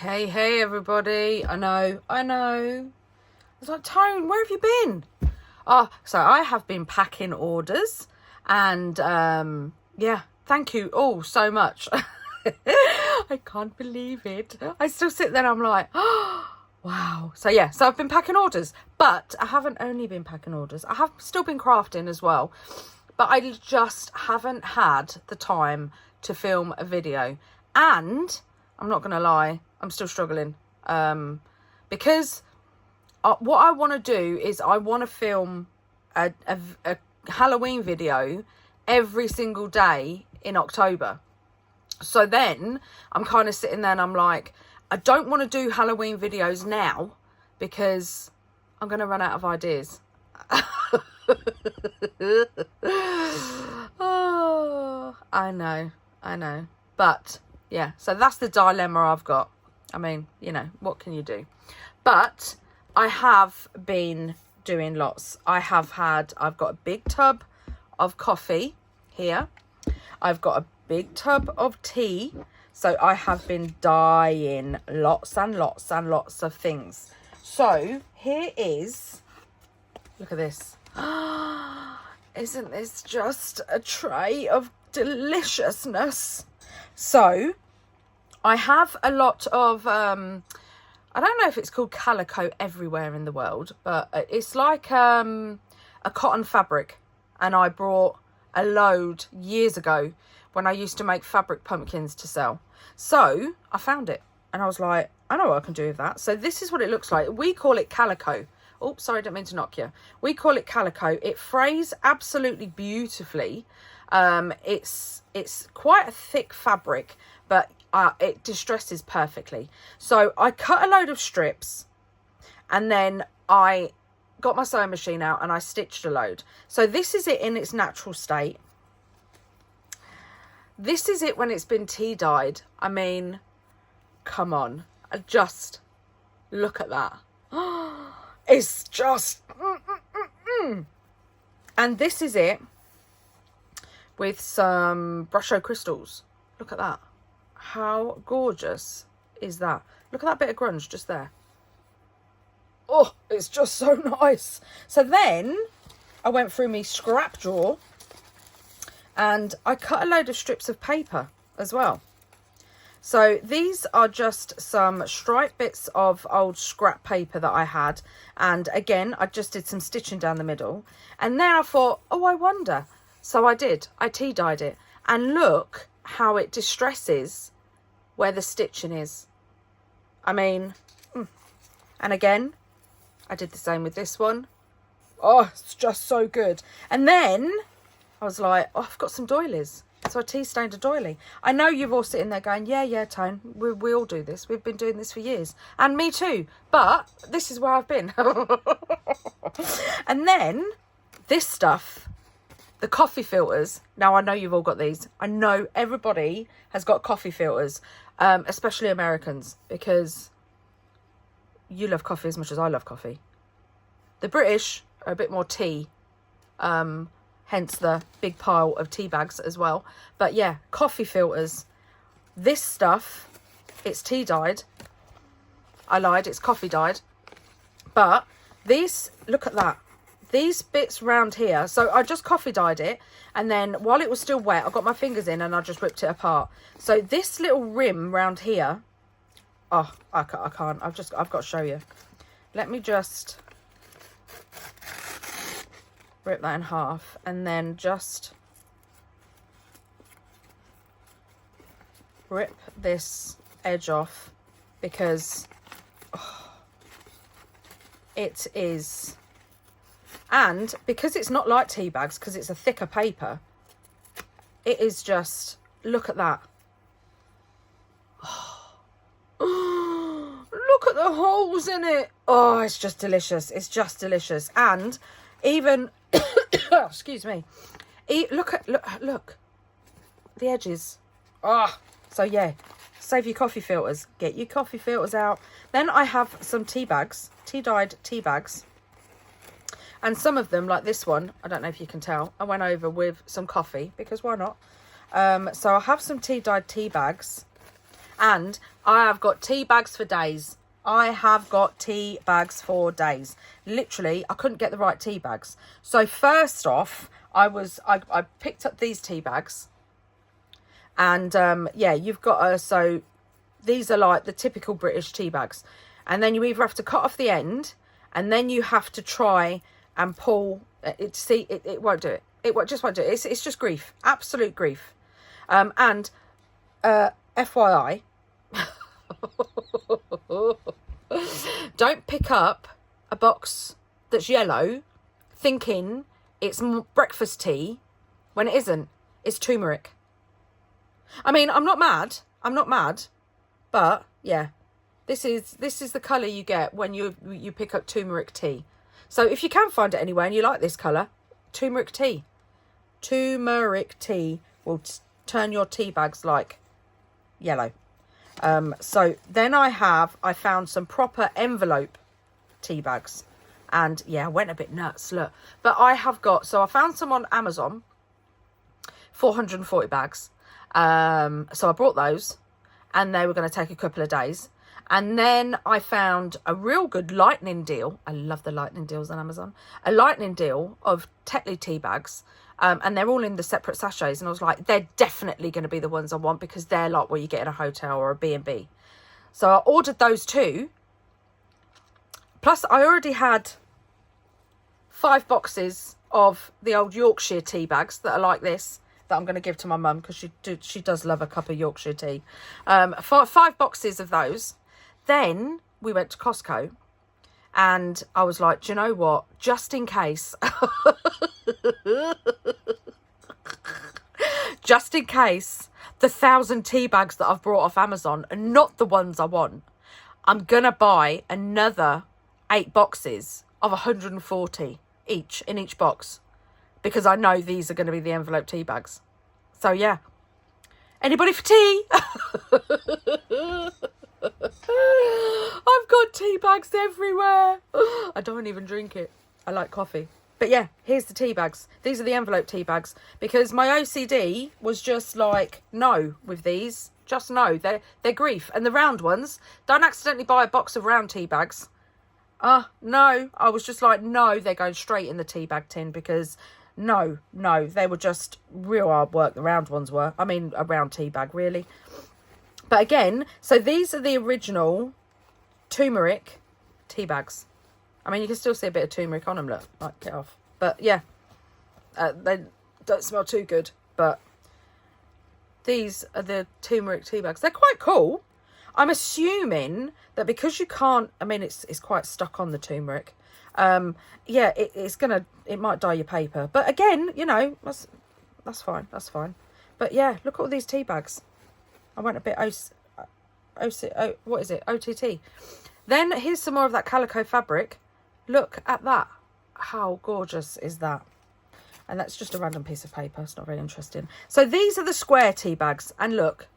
Hey, everybody. I know. I was like, Tone, where have you been? So I have been packing orders and, yeah, thank you all so much. I can't believe it. I still sit there and I'm like, oh, wow. So yeah, so I've been packing orders, but I haven't only been packing orders. I have still been crafting as well, but I just haven't had the time to film a video. And I'm not going to lie, I'm still struggling, because what I want to do is I want to film a Halloween video every single day in October. So then I'm kind of sitting there and I'm like, I don't want to do Halloween videos now because I'm going to run out of ideas. Oh, I know. But yeah, so that's the dilemma I've got. I mean, you know, what can you do? But I have been doing lots. I've got a big tub of coffee here. I've got a big tub of tea. So I have been dyeing lots and lots and lots of things. So here is, look at this. Isn't this just a tray of deliciousness? So I have a lot of, I don't know if it's called calico everywhere in the world, but it's like a cotton fabric. And I brought a load years ago when I used to make fabric pumpkins to sell. So I found it and I was like, I know what I can do with that. So this is what it looks like. We call it calico. Oh, sorry, I didn't mean to knock you. We call it calico. It frays absolutely beautifully. It's quite a thick fabric, but it distresses perfectly. So I cut a load of strips and then I got my sewing machine out and I stitched a load. So this is it in its natural state. This is it when it's been tea dyed. I mean, come on, just look at that. It's just and this is it with some brusho crystals. Look at that. How gorgeous is that? Look at that bit of grunge just there. Oh, it's just so nice. So then I went through my scrap drawer and I cut a load of strips of paper as well. So these are just some striped bits of old scrap paper that I had. And again, I just did some stitching down the middle. And then I thought, oh, I wonder. So I did. I tea dyed it. And look how it distresses where the stitching is. I mean, and again, I did the same with this one. Oh, it's just so good. And then I was like, oh, I've got some doilies. So I tea stained a doily. I know you're all sitting there going, yeah, Tone, we all do this. We've been doing this for years. And me too. But this is where I've been. And then this stuff, the coffee filters. Now, I know you've all got these. I know everybody has got coffee filters, especially Americans, because you love coffee as much as I love coffee. The British are a bit more tea, hence the big pile of tea bags as well. But yeah, coffee filters. This stuff, it's tea dyed. I lied, it's coffee dyed. But these, look at that. These bits round here, so I just coffee dyed it, and then while it was still wet, I got my fingers in and I just ripped it apart. So this little rim round here, oh, I can't, I've got to show you. Let me just rip that in half and then just rip this edge off because it is, and because it's not like tea bags, because it's a thicker paper, it is just, look at that. Look at the holes in it. Oh, it's just delicious. It's just delicious. And even excuse me, look the edges. So yeah, save your coffee filters. Get your coffee filters out. Then I have some tea bags, tea dyed tea bags, and some of them, like this one, I don't know if you can tell, I went over with some coffee because why not. So I have some tea dyed tea bags, And I have got tea bags for days. I have got tea bags for days. Literally, I couldn't get the right tea bags. So first off, I picked up these tea bags. And yeah, you've got so these are like the typical British tea bags. And then you either have to cut off the end, and then you have to try and pull it. See, it won't do it. Just won't do it. It's just grief, absolute grief. And FYI, don't pick up a box that's yellow thinking it's breakfast tea when it isn't. It's turmeric. I mean, I'm not mad, but yeah, this is the colour you get when you pick up turmeric tea. So if you can find it anywhere and you like this colour, turmeric tea will turn your tea bags like yellow. So then I found some proper envelope tea bags, and yeah, I went a bit nuts, look. But I found some on Amazon, 440 bags. So I brought those, and they were going to take a couple of days. And then I found a real good lightning deal. I love the lightning deals on Amazon. A lightning deal of Tetley tea bags. And they're all in the separate sachets. And I was like, they're definitely going to be the ones I want, because they're like what you get in a hotel or a B&B. So I ordered those two. Plus, I already had 5 boxes of the old Yorkshire tea bags that are like this, that I'm going to give to my mum, because she does love a cup of Yorkshire tea. 5 boxes of those. Then we went to Costco, and I was like, do you know what? Just in case, just in case the 1,000 tea bags that I've brought off Amazon are not the ones I want, I'm going to buy another 8 boxes of 140 each in each box, because I know these are going to be the envelope tea bags. So yeah, anybody for tea? I've got tea bags everywhere. I don't even drink it. I like coffee. But yeah, here's the tea bags. These are the envelope tea bags, because my OCD was just like, no with these. Just no. They're grief. And the round ones, don't accidentally buy a box of round tea bags. No. I was just like, no, they're going straight in the tea bag tin, because no, they were just real hard work. The round ones were. I mean, a round tea bag, really. But again, so these are the original turmeric tea bags. I mean, you can still see a bit of turmeric on them, look. Like, get off. But yeah, they don't smell too good. But these are the turmeric tea bags. They're quite cool. I'm assuming that because you can't, I mean, it's quite stuck on the turmeric. Yeah, it might dye your paper. But again, you know, that's fine. But yeah, look at all these tea bags. I went a bit what is it? OTT. Then here's some more of that calico fabric. Look at that. How gorgeous is that? And that's just a random piece of paper. It's not very interesting. So these are the square tea bags. And look,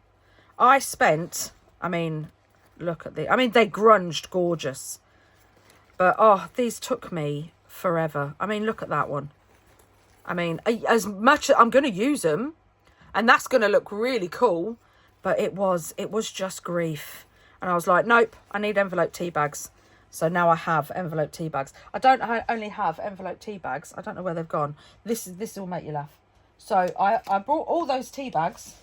I spent, I mean, look at I mean, they grunged gorgeous. But, oh, these took me forever. I mean, look at that one. I mean, as much as I'm going to use them, and that's going to look really cool. But it was just grief. And I was like, nope, I need envelope tea bags. So now I have envelope tea bags. I only have envelope tea bags. I don't know where they've gone. This will make you laugh. So I brought all those tea bags.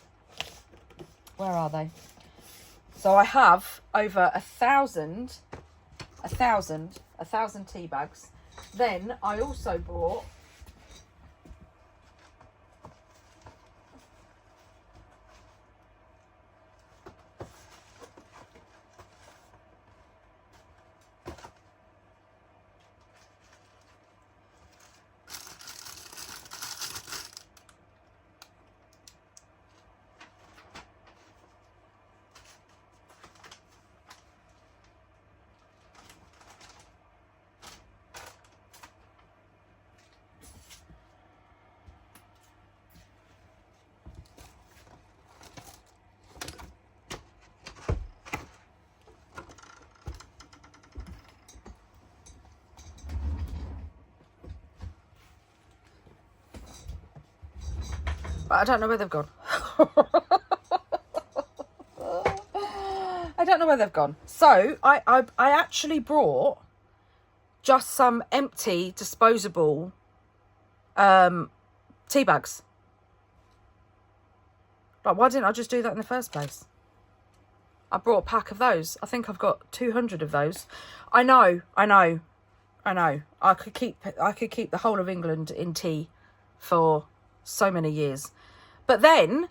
Where are they? So I have over 1,000 tea bags. Then I also brought but I don't know where they've gone. know where they've gone. So I actually brought just some empty disposable tea bags. Like, why didn't I just do that in the first place? I brought a pack of those. I think I've got 200 of those. I know. I could keep the whole of England in tea for so many years. But then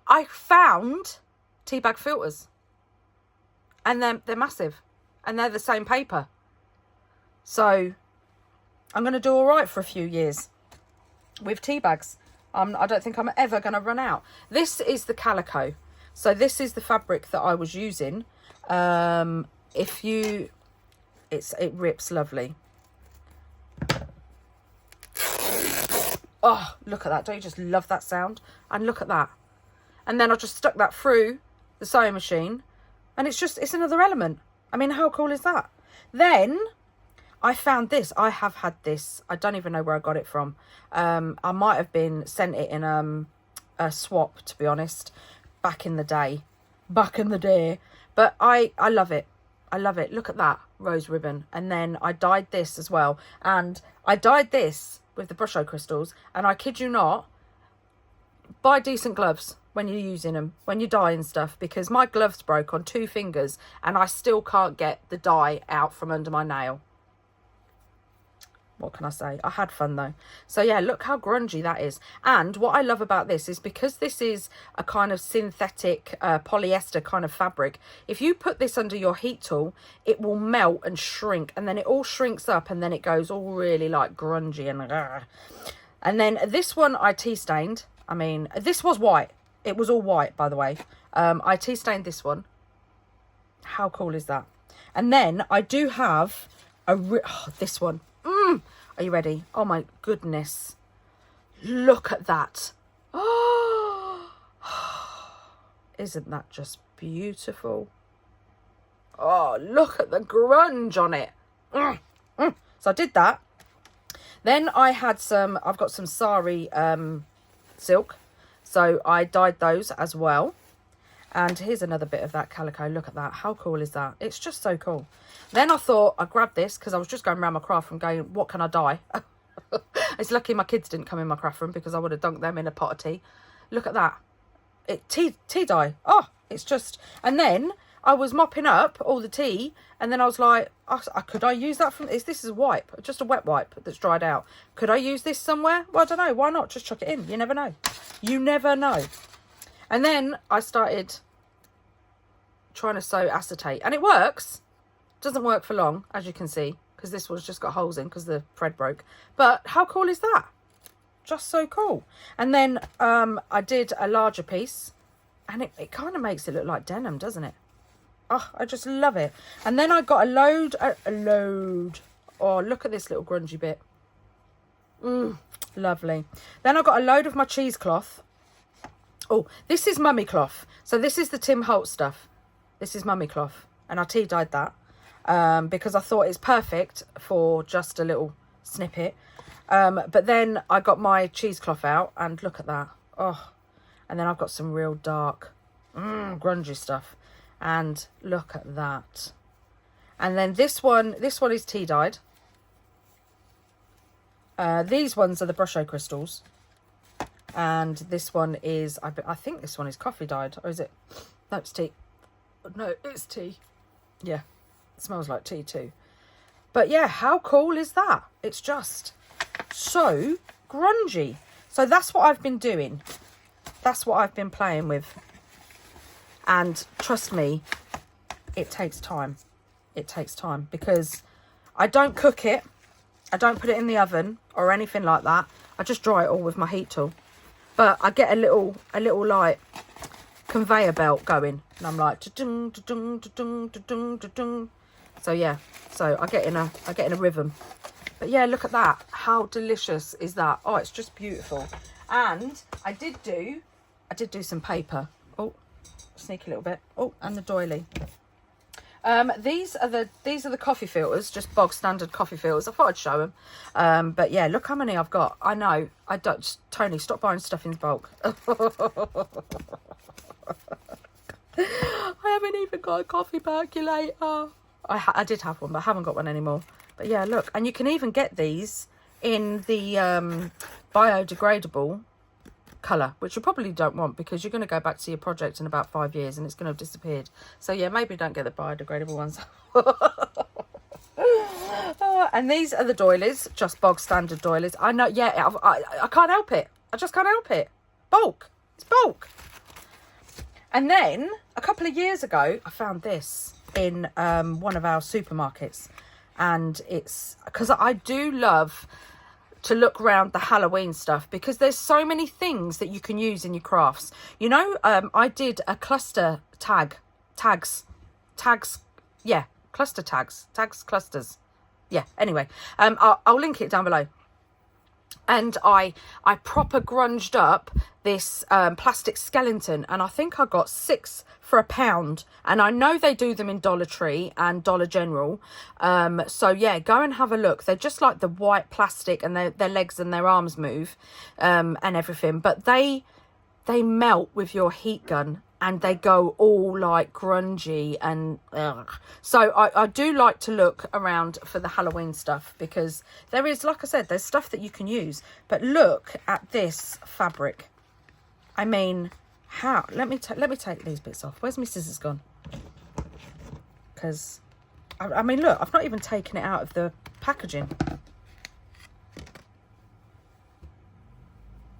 I found tea bag filters. And they're massive. And they're the same paper. So I'm going to do all right for a few years with tea bags. I don't think I'm ever going to run out. This is the calico. So this is the fabric that I was using. It rips lovely. Oh, look at that. Don't you just love that sound? And look at that. And then I just stuck that through the sewing machine. And it's another element. I mean, how cool is that? Then I found this. I have had this. I don't even know where I got it from. I might have been sent it in a swap, to be honest, back in the day. But I love it. I love it. Look at that rose ribbon. And then I dyed this as well. And I dyed this with the brush crystals. And I kid you not, buy decent gloves when you're using them, when you're dyeing stuff, because my gloves broke on 2 fingers and I still can't get the dye out from under my nail. What can I say? I had fun though. So yeah, look how grungy that is. And what I love about this is because this is a kind of synthetic polyester kind of fabric, if you put this under your heat tool, it will melt and shrink, and then it all shrinks up, and then it goes all really like grungy and then this one I tea stained. I mean, this was white. It was all white, by the way. I tea stained this one. How cool is that? And then I do have this one. Are you ready? Oh my goodness. Look at that. Oh, isn't that just beautiful? Oh, look at the grunge on it. So I did that. Then I had I've got some sari silk. So I dyed those as well. And here's another bit of that calico. Look at that. How cool is that? It's just so cool. Then I thought I'd grab this because I was just going around my craft room going, what can I dye? It's lucky my kids didn't come in my craft room because I would have dunked them in a pot of tea. Look at that. Tea dye. Oh, it's just... And then I was mopping up all the tea and then I was like, could I use that from... This is a wipe, just a wet wipe that's dried out. Could I use this somewhere? Well, I don't know. Why not? Just chuck it in. You never know. You never know. And then I started trying to sew acetate. And it works. Doesn't work for long, as you can see, because this one's just got holes in because the thread broke. But how cool is that? Just so cool. And then I did a larger piece. And it kind of makes it look like denim, doesn't it? Oh, I just love it. And then I got a load. Oh, look at this little grungy bit. Lovely. Then I got a load of my cheesecloth. Oh, this is mummy cloth. So this is the Tim Holtz stuff. This is mummy cloth. And I tea dyed that because I thought it's perfect for just a little snippet. But then I got my cheesecloth out and look at that. Oh, and then I've got some real dark, grungy stuff. And look at that. And then this one is tea dyed. These ones are the brush crystals. And this one is, I think this one is coffee dyed. Or is it? No, it's tea. No, it's tea. Yeah, it smells like tea too. But yeah, how cool is that? It's just so grungy. So that's what I've been doing. That's what I've been playing with. And trust me, it takes time. It takes time because I don't cook it. I don't put it in the oven or anything like that. I just dry it all with my heat tool. But I get a little like conveyor belt going, and I'm like, da-dung, da-dung, da-dung, da-dung, da-dung. So yeah, so I get in a rhythm. But yeah, look at that. How delicious is that? Oh, it's just beautiful. And I did do some paper. Oh, sneak a little bit. Oh, and the doily. These are the coffee filters, just bog standard coffee filters. I thought I'd show them. But yeah, look how many I've got. I know. I don't. Tony, stop buying stuff in bulk. haven't even got a coffee percolator. I did have one, but I haven't got one anymore. But yeah, look, and you can even get these in the biodegradable colour, which you probably don't want because you're going to go back to your project in about 5 years and it's going to have disappeared. So yeah, maybe don't get the biodegradable ones. And these are the doilies, just bog standard doilies. I know, yeah, I can't help it. I just can't help it. Bulk. It's bulk. And then a couple of years ago, I found this in one of our supermarkets. And it's because I do love to look around the Halloween stuff because there's so many things that you can use in your crafts. You know, I did a cluster tags. Yeah, clusters. Yeah, anyway, I'll link it down below. And I proper grunged up this plastic skeleton, and I think I got 6 for £1. And I know they do them in Dollar Tree and Dollar General. So yeah, go and have a look. They're just like the white plastic, and their legs and their arms move and everything. But they melt with your heat gun, and they go all like grungy and ugh. So I do like to look around for the Halloween stuff because there is, like I said, there's stuff that you can use. But look at this fabric. I mean, how? Let me take these bits off. Where's my scissors gone? Because I mean, look, I've not even taken it out of the packaging.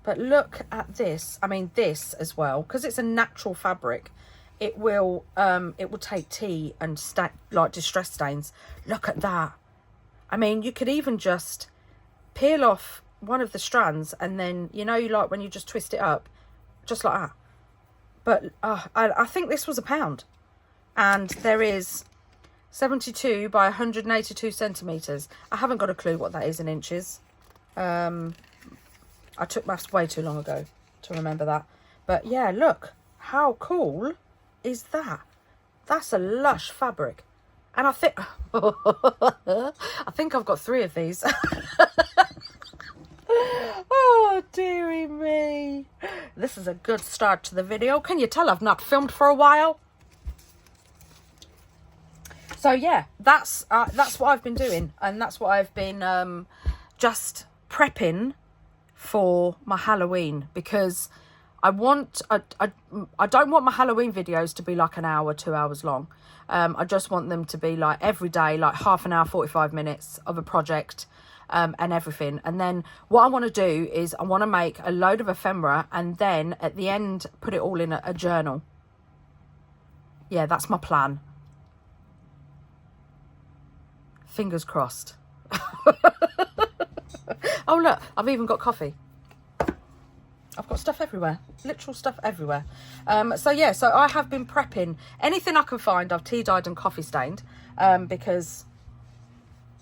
But look at this. I mean, this as well, because it's a natural fabric. It will take tea and like distress stains. Look at that. I mean, you could even just peel off one of the strands, and then, you know, you like when you just twist it up, just like that. But I think this was £1, and there is 72 by 182 centimetres. I haven't got a clue what that is in inches. I took maths way too long ago to remember that. But yeah, look, how cool is that? That's a lush fabric. And I think, I think I've got 3 of these. Oh, dearie me. This is a good start to the video. Can you tell I've not filmed for a while? So yeah, that's what I've been doing. And that's what I've been just prepping for my Halloween, because I don't want my Halloween videos to be like an hour, 2 hours long. I just want them to be like every day, like half an hour, 45 minutes of a project, and everything. And then what I want to do is I want to make a load of ephemera, and then at the end put it all in a journal. Yeah, that's my plan. Fingers crossed. Oh look, I've even got coffee. I've got stuff everywhere, literal stuff everywhere. So yeah, so I have been prepping anything I can find. I've tea dyed and coffee stained, because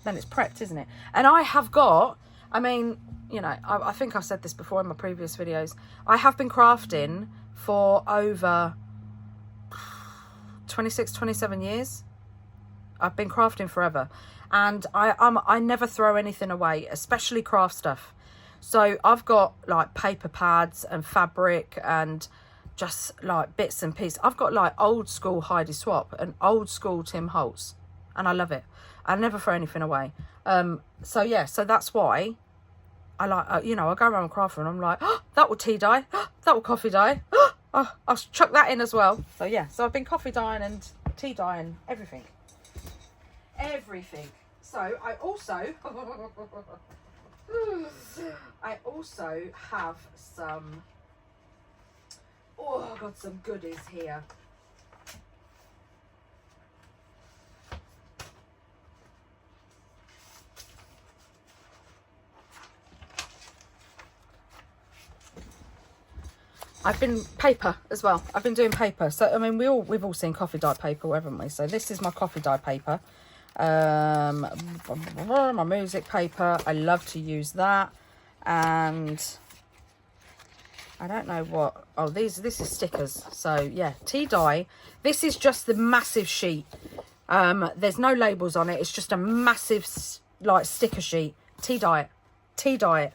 then it's prepped, isn't it? And I have got, I mean, you know, I think I've said this before in my previous videos, I have been crafting for over 26, 27 years. I've been crafting forever. And I never throw anything away, especially craft stuff. So I've got like paper pads and fabric and just like bits and pieces. I've got like old school Heidi Swap and old school Tim Holtz, and I love it. I never throw anything away. So yeah, so that's why I like, you know, I go around crafting and I'm like, oh, that will tea dye, oh, that will coffee dye, oh, I'll chuck that in as well. So yeah, so I've been coffee dyeing and tea dyeing, everything. So I also have some, oh, I've got some goodies here. I've been paper as well. I've been doing paper. So I mean, we've all seen coffee dye paper, haven't we? So this is my coffee dye paper. My music paper, I love to use that. And I don't know what, oh, this is stickers. So yeah, tea dye. This is just the massive sheet. There's no labels on it, it's just a massive like sticker sheet. Tea dye it,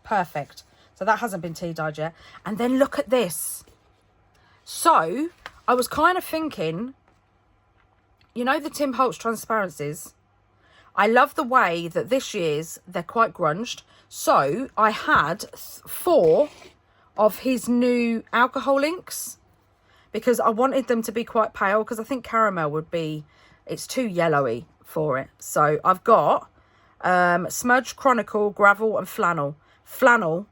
perfect. So that hasn't been tea dyed yet. And then look at this. So I was kind of thinking, you know, the Tim Holtz transparencies, I love the way that this year's, they're quite grunged. So I had 4 of his new alcohol inks because I wanted them to be quite pale, because I think caramel would be, it's too yellowy for it. So I've got Smudge, Chronicle, Gravel and Flannel. Flannel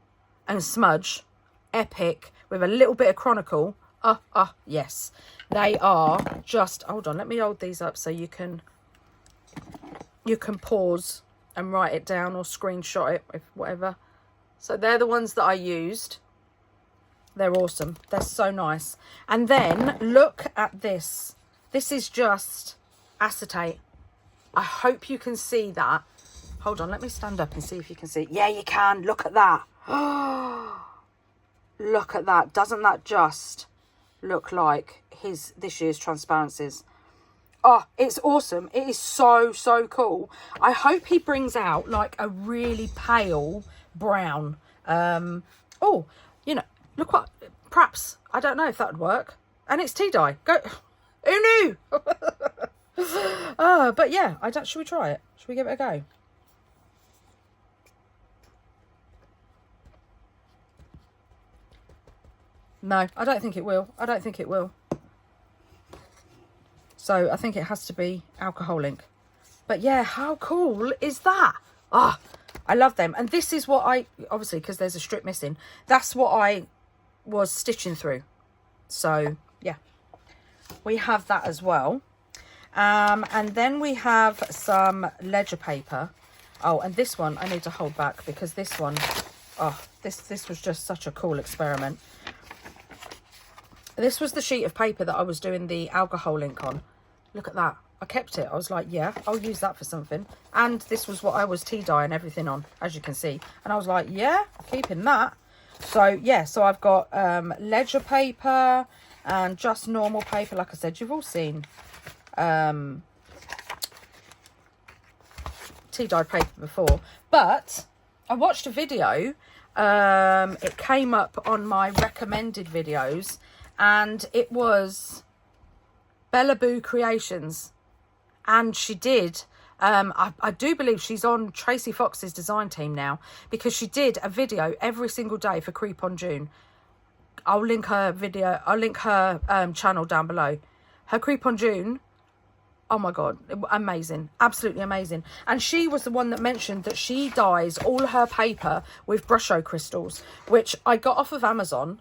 and Smudge, epic, with a little bit of Chronicle. Yes. They are just, hold on, let me hold these up so you can pause and write it down or screenshot it, if whatever. So they're the ones that I used. They're awesome. They're so nice. And then look at this. This is just acetate. I hope you can see that. Hold on, let me stand up and see if you can see. Yeah, you can. Look at that. Look at that. Doesn't that just look like this year's transparencies? Oh, it's awesome. It is so, so cool. I hope he brings out like a really pale brown. Oh, you know, look what, perhaps, I don't know if that would work. And it's tea dye. Go. Who knew? But yeah, should we try it? Should we give it a go? No, I don't think it will. I don't think it will. So I think it has to be alcohol ink. But yeah, how cool is that? Ah, I love them. And this is what I, obviously, because there's a strip missing, that's what I was stitching through. So yeah, we have that as well. And then we have some ledger paper. Oh, and this one I need to hold back because this one, oh, this was just such a cool experiment. This was the sheet of paper that I was doing the alcohol ink on. Look at that. I kept it. I was like, yeah, I'll use that for something. And this was what I was tea dyeing everything on, as you can see. And I was like, yeah, keeping that. So, yeah, so I've got ledger paper and just normal paper. Like I said, you've all seen tea dyed paper before. But I watched a video. It came up on my recommended videos. And it was Bella Boo Creations, and she did, I do believe she's on Tracy Fox's design team now, because she did a video every single day for Creep on June. I'll link her video, I'll link her channel down below. Her Creep on June, oh my god, amazing, absolutely amazing. And she was the one that mentioned that she dyes all her paper with Brusho crystals, which I got off of Amazon.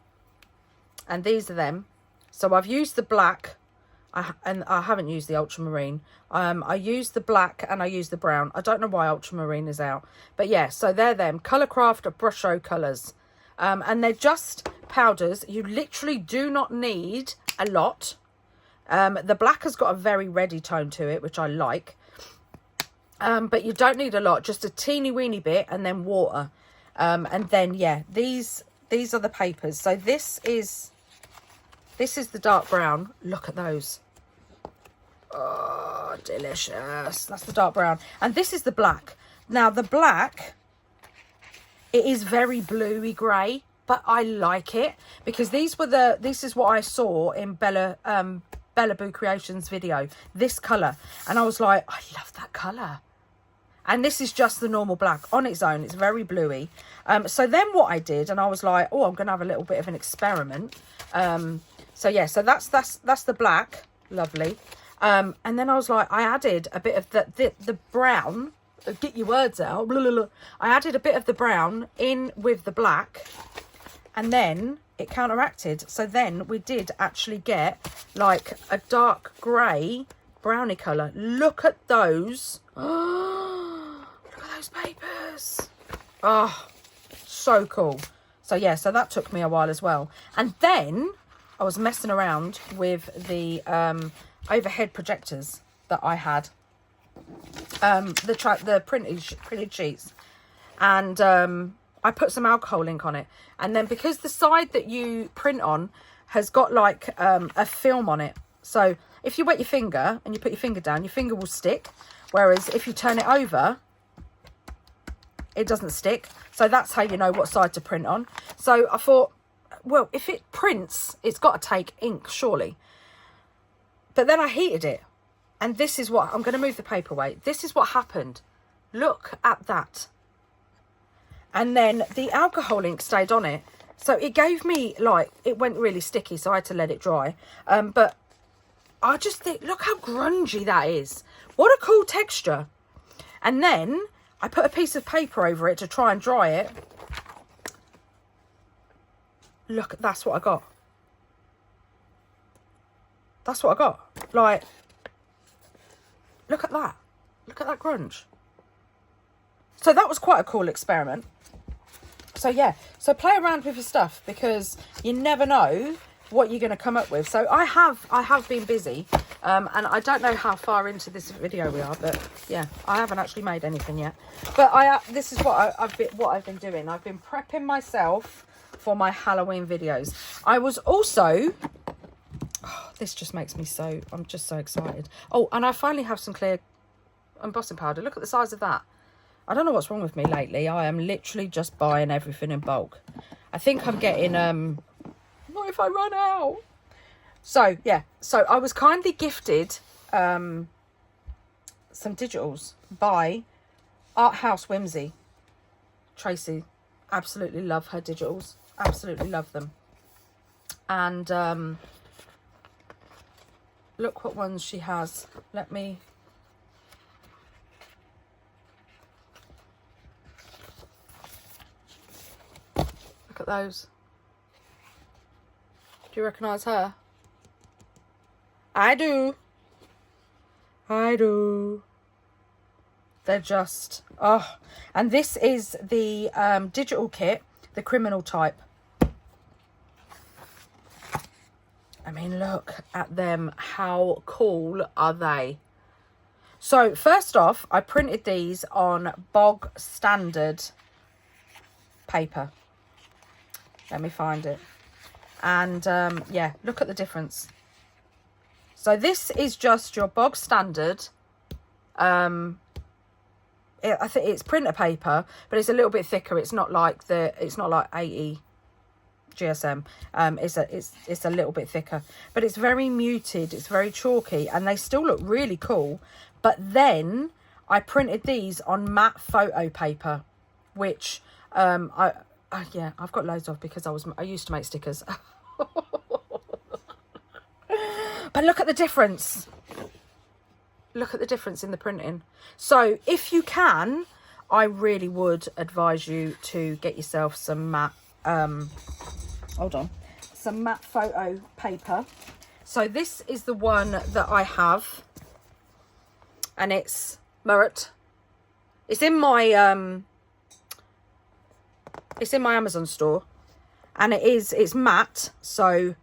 And these are them. So I've used the black, and I haven't used the ultramarine. I used the black and I used the brown. I don't know why ultramarine is out. But yeah, so they're them. Colourcraft Brusho colours. And they're just powders. You literally do not need a lot. The black has got a very reddy tone to it, which I like. But you don't need a lot. Just a teeny weeny bit and then water. And then, yeah, these are the papers. So this is the dark brown. Look at those. Oh, delicious. That's the dark brown. And this is the black. Now, the black, it is very bluey grey, but I like it because this is what I saw in Bella Boo Creations video. This colour. And I was like, I love that colour. And this is just the normal black on its own. It's very bluey. So then what I did, and I was like, oh, I'm going to have a little bit of an experiment. So yeah, so that's the black. Lovely. And then I was like, I added a bit of the brown. Get your words out. Blah, blah, blah. I added a bit of the brown in with the black. And then it counteracted. So then we did actually get like a dark grey brownie colour. Look at those. Oh, look at those papers. Oh, so cool. So yeah, so that took me a while as well. And then I was messing around with the overhead projectors that I had. The printed sheets. And I put some alcohol ink on it. And then because the side that you print on has got like a film on it. So if you wet your finger and you put your finger down, your finger will stick. Whereas if you turn it over, it doesn't stick. So that's how you know what side to print on. So I thought, well, if it prints, it's got to take ink, surely. But then I heated it. And this is what, I'm going to move the paper away. This is what happened. Look at that. And then the alcohol ink stayed on it. So it gave me, like, it went really sticky, so I had to let it dry. But I just think, look how grungy that is. What a cool texture. And then I put a piece of paper over it to try and dry it. Look, that's what I got. That's what I got. Like, look at that. Look at that grunge. So that was quite a cool experiment. So yeah, so play around with your stuff, because you never know what you're going to come up with. So I have been busy, and I don't know how far into this video we are, but yeah, I haven't actually made anything yet. But this is what I've been doing. I've been prepping myself for my Halloween videos. I was also, oh, this just makes me so, I'm just so excited. Oh, and I finally have some clear embossing powder. Look at the size of that. I don't know what's wrong with me lately. I am literally just buying everything in bulk. I think I'm getting, not if I run out. So, yeah. So, I was kindly gifted some digitals by Art House Whimsy. Tracy, absolutely love her digitals. Absolutely love them. And look what ones she has. Let me... Look at those. Do you recognise her? I do. I do. They're just... Oh. And this is the digital kit, the criminal type. I mean, look at them. How cool are they? So, first off, I printed these on bog standard paper. Let me find it. And yeah, look at the difference. So this is just your bog standard. I think it's printer paper, but it's a little bit thicker. It's not like 80 GSM. It's a little bit thicker, but it's very muted. It's very chalky, and they still look really cool. But then I printed these on matte photo paper, which yeah, I've got loads of, because I used to make stickers. But look at the difference. Look at the difference in the printing. So if you can, I really would advise you to get yourself some matte, some matte photo paper. So this is the one that I have, and it's Murat. It's in my Amazon store, and it's matte, so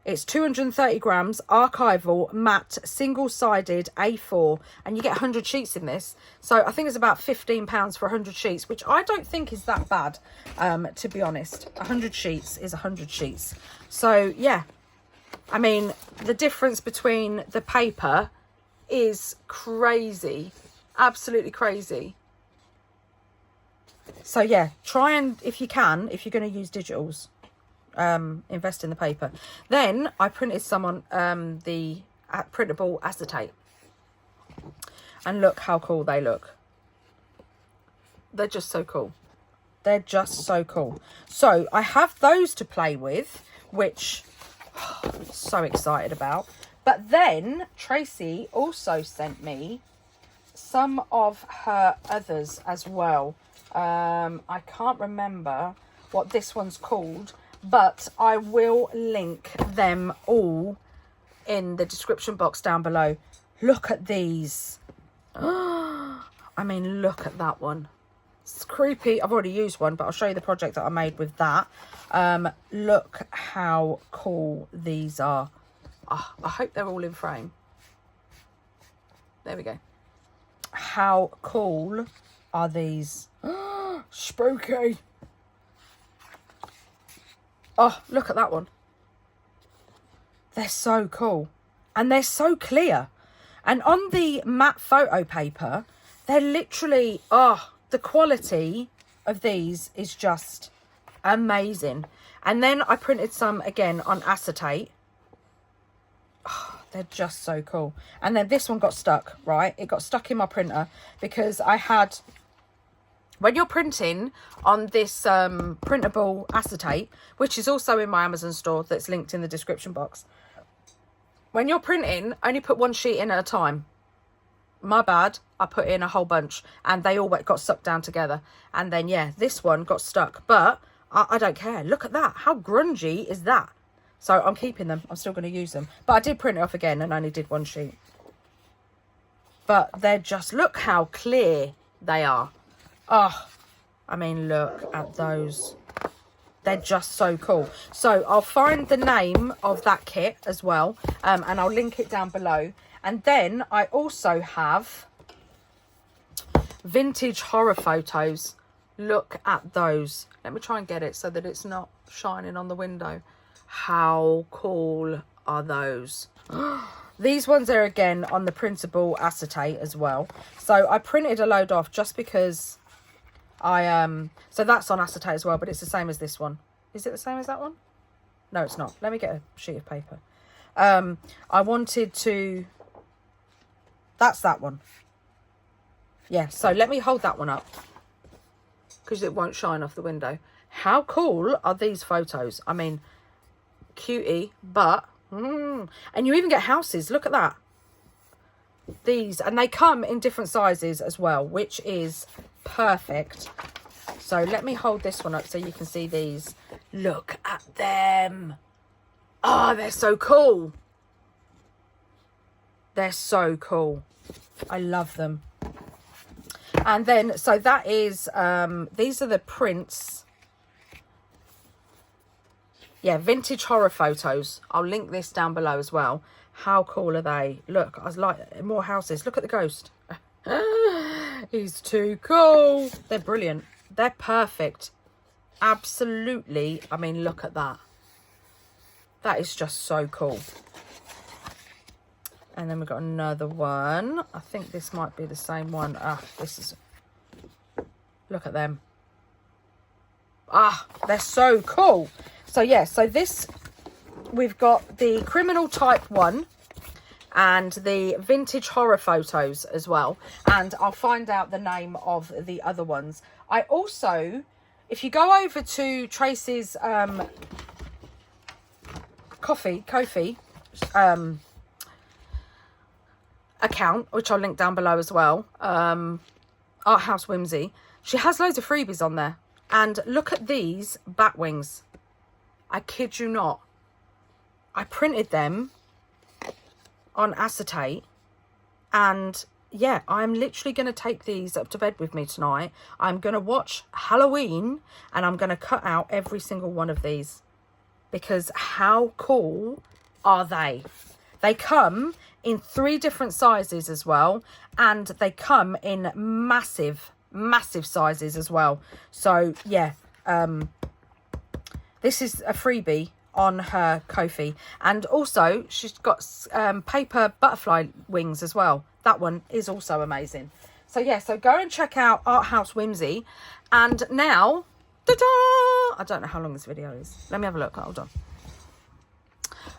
it's 230 grams, archival, matte, single-sided A4, and you get 100 sheets in this. So I think it's about £15 for 100 sheets, which I don't think is that bad, to be honest. 100 sheets is 100 sheets. So yeah, I mean, the difference between the paper is crazy, absolutely crazy. So yeah, try and, if you can, if you're going to use digitals, invest in the paper. Then I printed some on the printable acetate, and look how cool they look. They're just so cool. They're just so cool. So I have those to play with, which I'm so excited about. But then Tracy also sent me some of her others as well. I can't remember what this one's called, but I will link them all in the description box down below. Look at these. I mean, look at that one. It's creepy. I've already used one, but I'll show you the project that I made with that. Look how cool these are. Oh, I hope they're all in frame. There we go. How cool are these? Spooky. Oh, look at that one. They're so cool. And they're so clear. And on the matte photo paper, they're literally, the quality of these is just amazing. And then I printed some again on acetate. Oh, They're just so cool. And then this one got stuck, right? It got stuck in my printer because I had... When you're printing on this printable acetate, which is also in my Amazon store that's linked in the description box. When you're printing, only put one sheet in at a time. My bad, I put in a whole bunch and they all got sucked down together. And then, yeah, this one got stuck. But I don't care. Look at that. How grungy is that? So I'm keeping them. I'm still going to use them. But I did print it off again and only did one sheet. But they're just, look how clear they are. Oh, I mean, look at those. They're just so cool. So I'll find the name of that kit as well. And I'll link it down below. And then I also have vintage horror photos. Look at those. Let me try and get it so that it's not shining on the window. How cool are those? These ones are again on the printable acetate as well. So I printed a load off just because so that's on acetate as well, but it's the same as this one. Is it the same as that one? No, it's not. Let me get a sheet of paper. I wanted to... That's that one. Yeah, so let me hold that one up because it won't shine off the window. How cool are these photos? I mean, cutie, but... And you even get houses. Look at that. These, and they come in different sizes as well, which is perfect. So let me hold this one up so you can see these. Look at them. Oh, they're so cool. They're so cool. I love them. And then, so that is, these are the prints. Yeah, vintage horror photos. I'll link this down below as well. How cool are they? Look, I was like, more houses. Look at the ghost. He's too cool. They're brilliant. They're perfect. Absolutely. I mean, look at that. That is just so cool. And then we've got another one. I think this might be the same one. This is... Look at them. They're so cool. So, yeah. So this... We've got the criminal type 1 and the vintage horror photos as well. And I'll find out the name of the other ones. I also, if you go over to Tracy's Ko-fi account, which I'll link down below as well, Art House Whimsy, she has loads of freebies on there. And look at these bat wings. I kid you not. I printed them on acetate, and yeah, I'm literally going to take these up to bed with me tonight. I'm going to watch Halloween and I'm going to cut out every single one of these because how cool are they? They come in 3 different sizes as well, and they come in massive sizes as well. So yeah, this is a freebie on her Ko-fi, and also she's got paper butterfly wings as well. That one is also amazing. So yeah, so go and check out Art House Whimsy. And now, ta-da! I don't know how long this video is. Let me have a look. Hold on.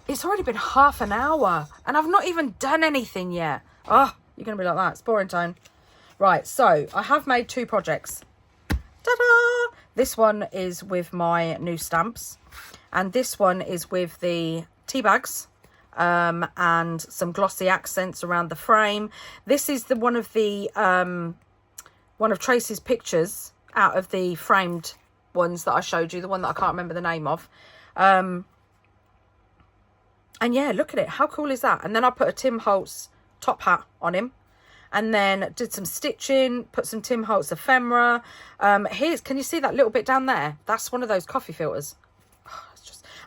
It's already been half an hour and I've not even done anything yet. Oh, you're gonna be like that. It's boring, Tone. Right, so I have made 2 projects. Ta-da! This one is with my new stamps. And this one is with the tea bags and some glossy accents around the frame. This is the one of Tracy's pictures out of the framed ones that I showed you, the one that I can't remember the name of. And yeah, look at it. How cool is that? And then I put a Tim Holtz top hat on him. And then did some stitching, put some Tim Holtz ephemera. Can you see that little bit down there? That's one of those coffee filters.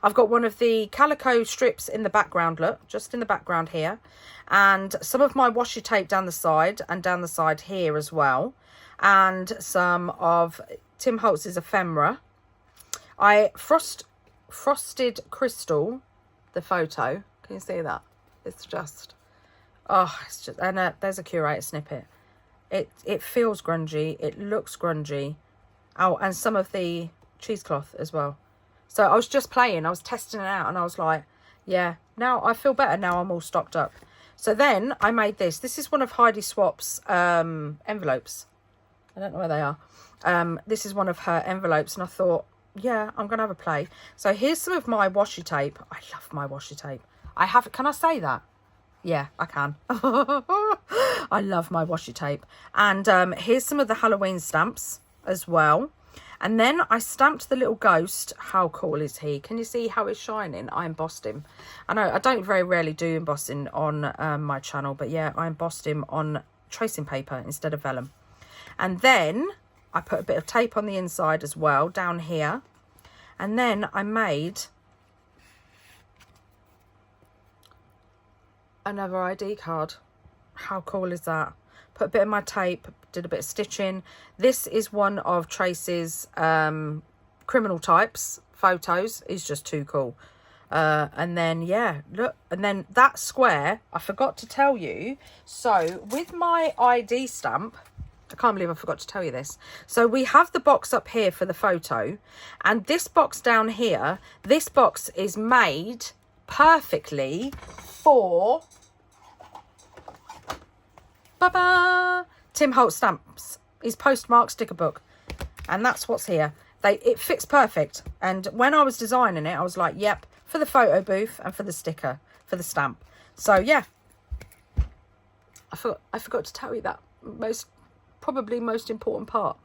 I've got one of the calico strips in the background, look, just in the background here. And some of my washi tape down the side and down the side here as well. And some of Tim Holtz's ephemera. I frosted crystal the photo. Can you see that? It's just, and there's a curator snippet. It feels grungy. It looks grungy. Oh, and some of the cheesecloth as well. So I was just playing, I was testing it out, and I was like, Yeah, now I feel better now I'm all stocked up. So then I made this. This is one of Heidi Swap's envelopes. I don't know where they are. This is one of her envelopes, and I thought, yeah, I'm going to have a play. So here's some of my washi tape. I love my washi tape. I have, can I say that? Yeah, I can. I love my washi tape. And here's some of the Halloween stamps as well. And then I stamped the little ghost. How cool is he? Can you see how it's shining? I embossed him. I know I don't very rarely do embossing on my channel, but yeah, I embossed him on tracing paper instead of vellum. And then I put a bit of tape on the inside as well, down here. And then I made another ID card. How cool is that? Put a bit of my tape, did a bit of stitching. This is one of Tracy's criminal types photos. It's just too cool. And then, yeah, look. And then that square, I forgot to tell you. So with my ID stamp, I can't believe I forgot to tell you this. So we have the box up here for the photo. And this box down here, this box is made perfectly for... Ba-ba! Tim Holt stamps. His postmark sticker book. And that's what's here. It fits perfect. And when I was designing it, I was like, yep, for the photo booth and for the sticker, for the stamp. So, yeah. I forgot to tell you that. Probably most important part.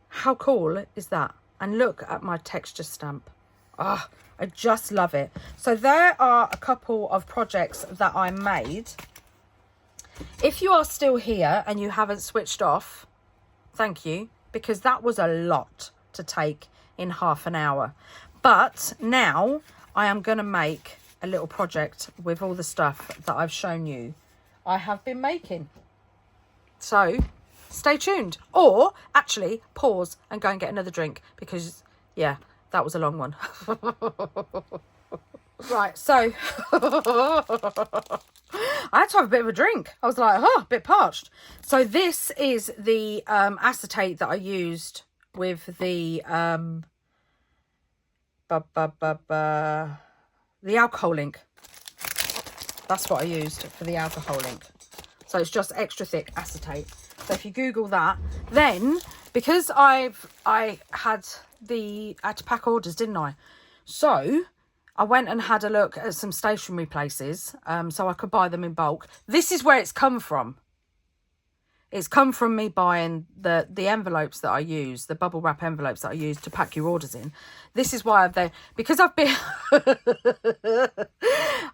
How cool is that? And look at my texture stamp. Ah, I just love it. So there are a couple of projects that I made. If you are still here and you haven't switched off, thank you, because that was a lot to take in half an hour. But now I am going to make a little project with all the stuff that I've shown you I have been making. So stay tuned, or actually pause and go and get another drink, because yeah, that was a long one. Right, so I had to have a bit of a drink. I was like, oh, a bit parched. So this is the acetate that I used with the alcohol ink. That's what I used for the alcohol ink. So it's just extra thick acetate. So if you Google that, then because I had to pack orders, didn't I? So I went and had a look at some stationery places, so I could buy them in bulk. This is where it's come from. It's come from me buying the envelopes that I use, the bubble wrap envelopes that I use to pack your orders in. This is why because I've been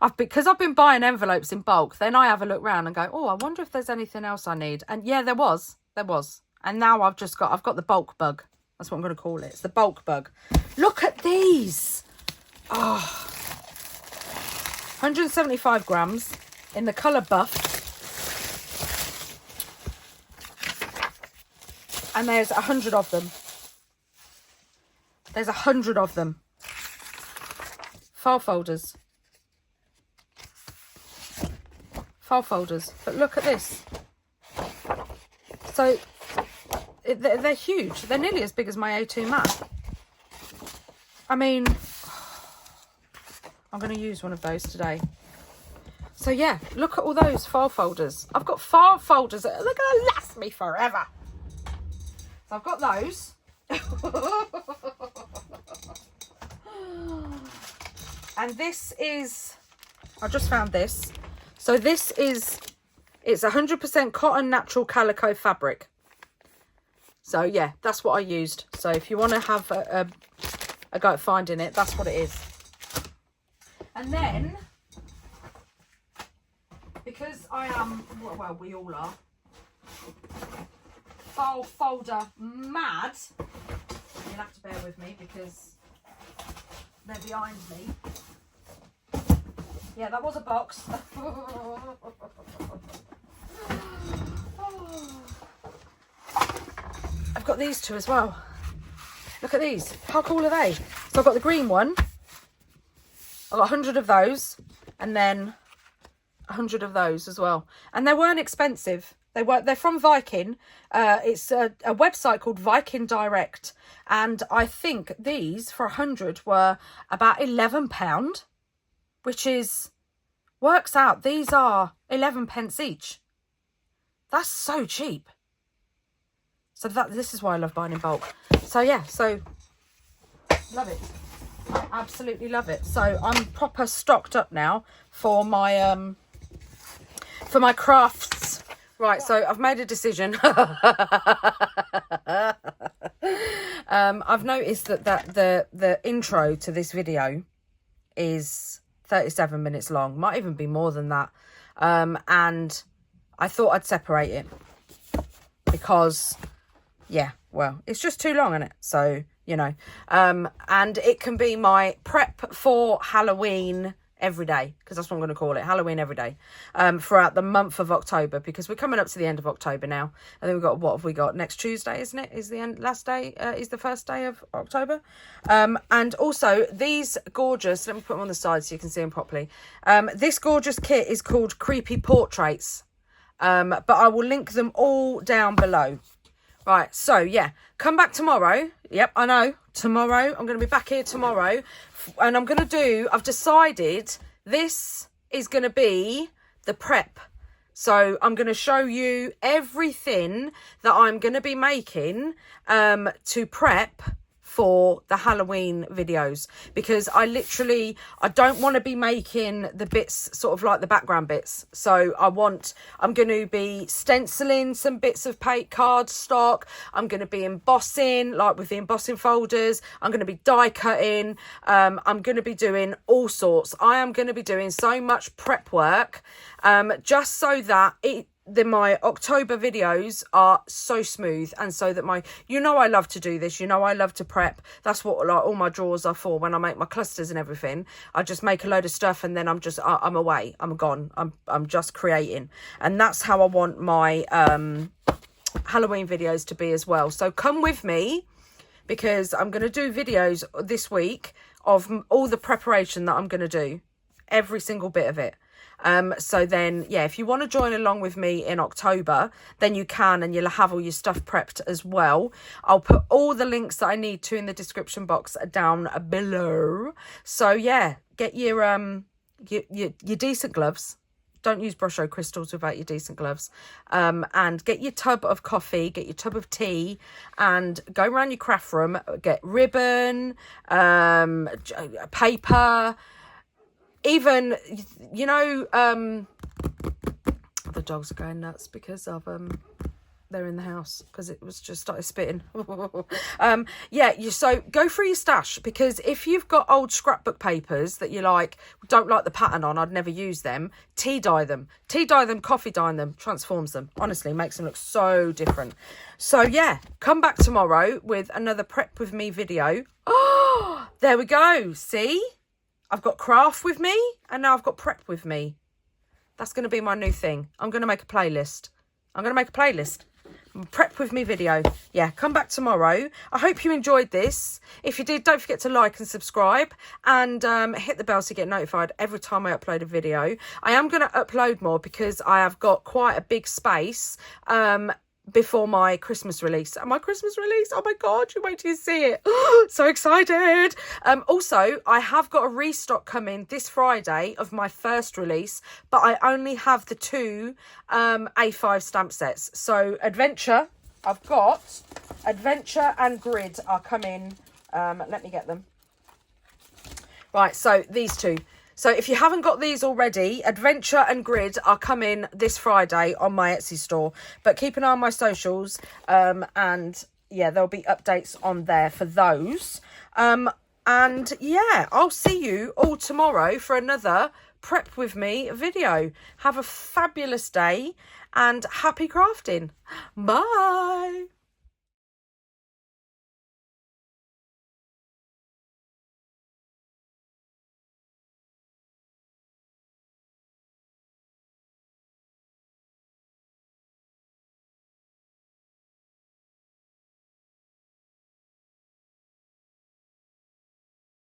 I've been buying envelopes in bulk. Then I have a look around and go, oh, I wonder if there's anything else I need. And yeah, there was. And now I've got the bulk bug. That's what I'm going to call it. It's the bulk bug. Look at these. Oh, 175 grams in the colour buff. And there's 100 of them. There's 100 of them. File folders. File folders. But look at this. So they're huge. They're nearly as big as my A2 mat. I mean, I'm going to use one of those today. So yeah, look at all those file folders. I've got file folders that are going to last me forever. So I've got those. And this is, I just found this. So this is, it's 100% cotton natural calico fabric. So yeah, that's what I used. So if you want to have a go at finding it, that's what it is. And then, because I am, well, we all are, file folder mad, you'll have to bear with me because they're behind me. Yeah, that was a box. I've got these two as well. Look at these. How cool are they? So I've got the green one. I got 100 of those, and then 100 of those as well. And they weren't expensive. They're from Viking. It's a website called Viking Direct, and I think these for 100 were about £11. which is, works out, these are 11p each. That's so cheap. So this is why I love buying in bulk. So yeah, so love it. I absolutely love it. So I'm proper stocked up now for my crafts. Right, so I've made a decision. I've noticed that the intro to this video is 37 minutes long. Might even be more than that. And I thought I'd separate it because, yeah, well, it's just too long, isn't it? So, you know, and it can be my prep for Halloween every day, because that's what I'm going to call it, Halloween every day, throughout the month of October, because we're coming up to the end of October now. I think we've got, what have we got? Next Tuesday, isn't it? Is the end, last day, is the first day of October. And also these gorgeous, let me put them on the side so you can see them properly. This gorgeous kit is called Creepy Portraits, but I will link them all down below. Right, so yeah, come back tomorrow. Yep, I know, tomorrow. I'm going to be back here tomorrow. And I'm going to do, I've decided this is going to be the prep. So I'm going to show you everything that I'm going to be making to prep for the Halloween videos, because I don't want to be making the bits sort of like the background bits. So I'm going to be stenciling some bits of card stock. I'm going to be embossing, like with the embossing folders. I'm going to be die cutting. I'm going to be doing all sorts. I am going to be doing so much prep work, just so that my October videos are so smooth, and so that I love to do this, I love to prep. That's what like all my drawers are for. When I make my clusters and everything, I just make a load of stuff and then I'm away, I'm gone, I'm just creating. And that's how I want my Halloween videos to be as well. So come with me, because I'm going to do videos this week of all the preparation that I'm going to do, every single bit of it. So then, yeah, if you want to join along with me in October, then you can, and you'll have all your stuff prepped as well. I'll put all the links that I need to in the description box down below. So yeah, get your decent gloves. Don't use Brusho crystals without your decent gloves. And get your tub of coffee, get your tub of tea, and go around your craft room, get ribbon, paper, even, the dogs are going nuts because of they're in the house because it was just started spitting. So go through your stash, because if you've got old scrapbook papers that you don't like the pattern on, I'd never use them. Tea dye them, coffee dye them, transforms them. Honestly, makes them look so different. So yeah, come back tomorrow with another prep with me video. Oh, there we go. See? I've got craft with me, and now I've got prep with me. That's going to be my new thing. I'm going to make a playlist. Prep with me video. Yeah, come back tomorrow. I hope you enjoyed this. If you did, don't forget to like and subscribe, and hit the bell so you get notified every time I upload a video. I am going to upload more because I have got quite a big space before my Christmas release. And my Christmas release, oh my god, you wait till you see it. So excited. Also, I have got a restock coming this Friday of my first release, but I only have the 2 A5 stamp sets. So Adventure, I've got Adventure and Grid are coming. Let me get them. Right, so these 2. So if you haven't got these already, Adventure and Grid are coming this Friday on my Etsy store. But keep an eye on my socials, and yeah, there'll be updates on there for those. And yeah, I'll see you all tomorrow for another Prep With Me video. Have a fabulous day and happy crafting. Bye.